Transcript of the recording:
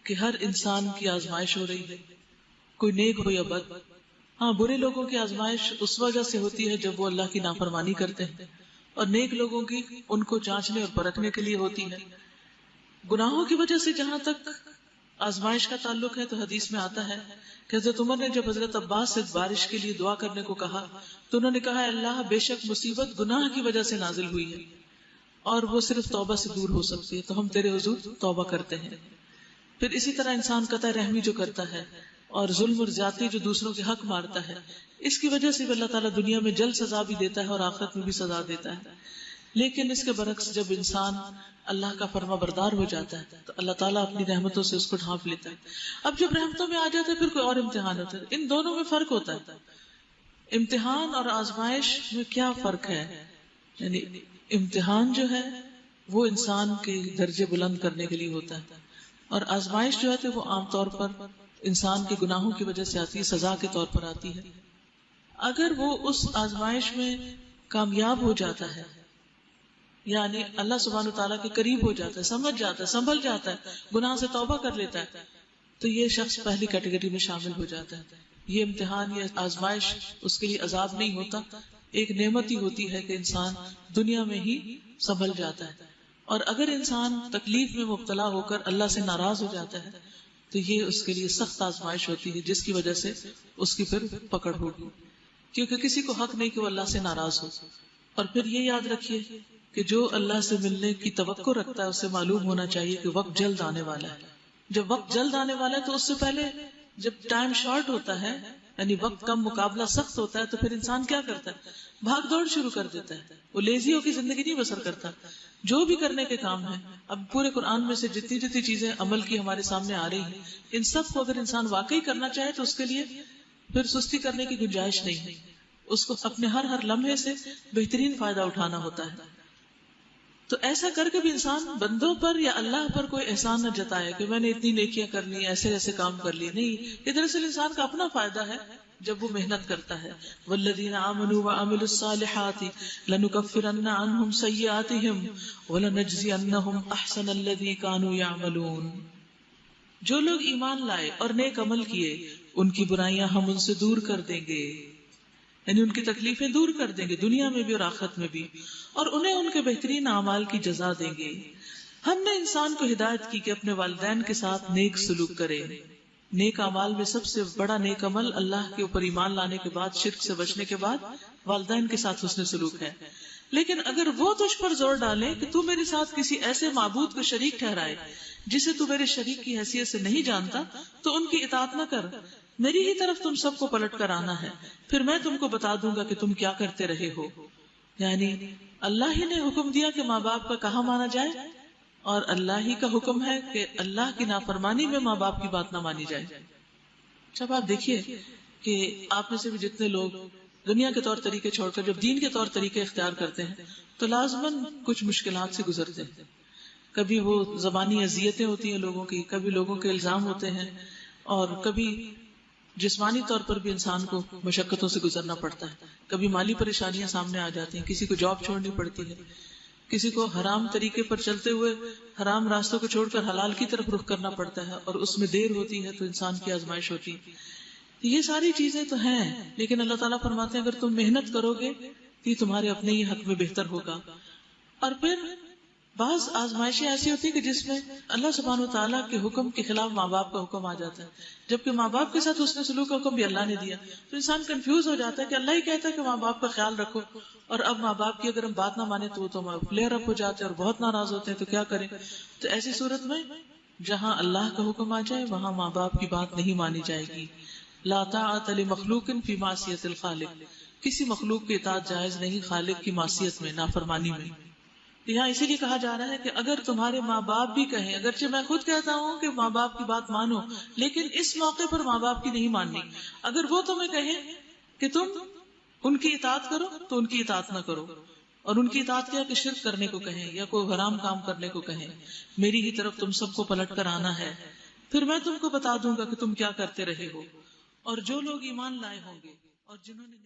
کہ ہر انسان کی آزمائش ہو رہی ہے، کوئی نیک ہو یا بد. ہاں، برے لوگوں کی آزمائش اس وجہ سے ہوتی ہے جب وہ اللہ کی نافرمانی کرتے ہیں، اور نیک لوگوں کی ان کو جانچنے اور پرکھنے کے لیے ہوتی ہے. گناہوں کی وجہ سے جہاں تک آزمائش کا تعلق ہے تو حدیث میں آتا ہے کہ حضرت عمر نے جب حضرت عباس سے بارش کے لیے دعا کرنے کو کہا تو انہوں نے کہا، اللہ بے شک مصیبت گناہ کی وجہ سے نازل ہوئی ہے اور وہ صرف توبہ سے دور ہو سکتی ہے، تو ہم تیرے حضور توبہ کرتے ہیں. پھر اسی طرح انسان قطع رحمی جو کرتا ہے اور ظلم اور زیادتی جو دوسروں کے حق مارتا ہے، اس کی وجہ سے بھی اللہ تعالیٰ دنیا میں جلد سزا بھی دیتا ہے اور آخرت میں بھی سزا دیتا ہے. لیکن اس کے برعکس جب انسان اللہ کا فرما بردار ہو جاتا ہے تو اللہ تعالیٰ اپنی رحمتوں سے اس کو ڈھانپ لیتا ہے. اب جب رحمتوں میں آ جاتا ہے پھر کوئی اور امتحان ہوتا ہے. ان دونوں میں فرق ہوتا ہے. امتحان اور آزمائش میں کیا فرق ہے؟ یعنی امتحان جو ہے وہ انسان کے درجے بلند کرنے کے لیے ہوتا ہے، اور آزمائش جو ہے وہ عام طور پر انسان کے گناہوں کی وجہ سے آتی ہے، سزا کے طور پر آتی ہے. اگر وہ اس آزمائش میں کامیاب ہو جاتا ہے، یعنی اللہ سبحانہ تعالیٰ کے قریب ہو جاتا ہے، سمجھ جاتا ہے، سنبھل جاتا ہے، گناہ سے توبہ کر لیتا ہے، تو یہ شخص پہلی کیٹیگری میں شامل ہو جاتا ہے. یہ امتحان، یہ آزمائش اس کے لیے عذاب نہیں ہوتا، ایک نعمت ہی ہوتی ہے کہ انسان دنیا میں ہی سنبھل جاتا ہے. اور اگر انسان تکلیف میں مبتلا ہو کر اللہ سے ناراض ہو جاتا ہے تو یہ اس کے لیے سخت آزمائش ہوتی ہے، جس کی وجہ سے اس کی پھر پکڑ ہوگی، کیونکہ کسی کو حق نہیں کہ وہ اللہ سے ناراض ہو. اور پھر یہ یاد رکھیے کہ جو اللہ سے ملنے کی توقع رکھتا ہے اسے معلوم ہونا چاہیے کہ وقت جلد آنے والا ہے. جب وقت جلد آنے والا ہے تو اس سے پہلے جب ٹائم شارٹ ہوتا ہے، یعنی وقت کم، مقابلہ سخت ہوتا ہے، تو پھر انسان کیا کرتا ہے؟ بھاگ دوڑ شروع کر دیتا ہے. وہ لیزی ہو کے زندگی نہیں بسر کرتا. جو بھی کرنے کے کام ہے، اب پورے قرآن میں سے جتنی جتنی چیزیں عمل کی ہمارے سامنے آ رہی ہیں، ان سب کو اگر انسان واقعی کرنا چاہے تو اس کے لیے پھر سستی کرنے کی گنجائش نہیں ہے. اس کو اپنے ہر لمحے سے بہترین فائدہ اٹھانا ہوتا ہے. تو ایسا کر کے بھی انسان بندوں پر یا اللہ پر کوئی احسان نہ جتائے کہ میں نے اتنی نیکیاں کر لی، ایسے ایسے کام کر لیے. نہیں، یہ دراصل انسان کا اپنا فائدہ ہے جب وہ محنت کرتا ہے. والذین آمنوا وعملوا الصالحات لنکفرن عنہم سیئاتہم ولنجزینہم احسن الذی کانوا یعملون. جو لوگ ایمان لائے اور نیک عمل کیے ان کی برائیاں ہم ان سے دور کر دیں گے، یعنی ان کی تکلیفیں دور کر دیں گے دنیا میں بھی اور آخرت میں بھی، اور انہیں ان کے بہترین اعمال کی جزا دیں گے. ہم نے انسان کو ہدایت کی کہ اپنے والدین کے ساتھ نیک سلوک کرے. نیک اعمال میں سب سے بڑا نیک عمل اللہ کے اوپر ایمان لانے کے بعد، شرک سے بچنے کے بعد والدین کے ساتھ حسن سلوک ہے. لیکن اگر وہ تجھ پر زور ڈالے کہ تو میرے ساتھ کسی ایسے معبود کو شریک ٹھہرائے جسے تو میرے شریک کی حیثیت سے نہیں جانتا تو ان کی اطاعت نہ کر، میری ہی طرف تم سب کو پلٹ کر آنا ہے، پھر میں تم کو بتا دوں گا کہ تم کیا کرتے رہے ہو. یعنی اللہ ہی نے حکم دیا کہ ماں باپ کا کہاں مانا جائے، اور اللہ ہی کا حکم ہے کہ اللہ کی نافرمانی میں ماں باپ کی بات نہ مانی جائے. جب آپ دیکھیے کہ آپ میں سے بھی جتنے لوگ دنیا کے طور طریقے چھوڑ کر جب دین کے طور طریقے اختیار کرتے ہیں تو لازماً کچھ مشکلات سے گزرتے ہیں. کبھی وہ زبانی اذیتیں ہوتی ہیں لوگوں کی، کبھی لوگوں کے الزام ہوتے ہیں، اور کبھی جسمانی طور پر بھی انسان کو مشقتوں سے گزرنا پڑتا ہے. کبھی مالی پریشانیاں سامنے آ جاتی ہیں، کسی کو جاب چھوڑنی پڑتی ہے، کسی کو حرام طریقے پر چلتے ہوئے حرام راستوں کو چھوڑ کر حلال کی طرف رخ کرنا پڑتا ہے، اور اس میں دیر ہوتی ہے تو انسان کی آزمائش ہوتی ہے. یہ ساری چیزیں تو ہیں، لیکن اللہ تعالیٰ فرماتے ہیں اگر تم محنت کرو گے تو یہ تمہارے اپنے ہی حق میں بہتر ہوگا. اور پھر بعض آزمائشیں ایسی ہوتی ہیں کہ جس میں اللہ سبحانہ و تعالیٰ کے حکم کے خلاف ماں باپ کا حکم آ جاتا ہے، جبکہ ماں باپ کے ساتھ حسن سلوک کا حکم بھی اللہ نے دیا. تو انسان کنفیوز ہو جاتا ہے کہ اللہ ہی کہتا ہے کہ ماں باپ کا خیال رکھو، اور اب ماں باپ کی اگر ہم بات نہ مانے تو وہ تو فلیئر اپ ہو جاتے ہیں اور بہت ناراض ہوتے ہیں، تو کیا کریں؟ تو ایسی صورت میں جہاں اللہ کا حکم آ جائے وہاں ماں باپ کی بات نہیں مانی جائے گی. لا طاعۃ لمخلوق فی معصیۃ الخالق، کسی مخلوق کی اطاعت جائز نہیں خالق کی معصیت میں، نافرمانی میں. یہاں اسی لیے کہا جا رہا ہے کہ اگر تمہارے ماں باپ بھی کہیں، اگرچہ میں خود کہتا ہوں کہ ماں باپ کی بات مانو، لیکن اس موقع پر ماں باپ کی نہیں ماننی. اگر وہ تمہیں کہیں کہ تم ان کی اطاعت کرو تو ان کی اطاعت نہ کرو، اور ان کی اطاعت کیا کہ شرک کرنے کو کہیں یا کوئی حرام کام کرنے کو کہیں. میری ہی طرف تم سب کو پلٹ کر آنا ہے، پھر میں تم کو بتا دوں گا کہ تم کیا کرتے رہے ہو. اور جو لوگ ایمان لائے ہوں گے اور جنہوں نے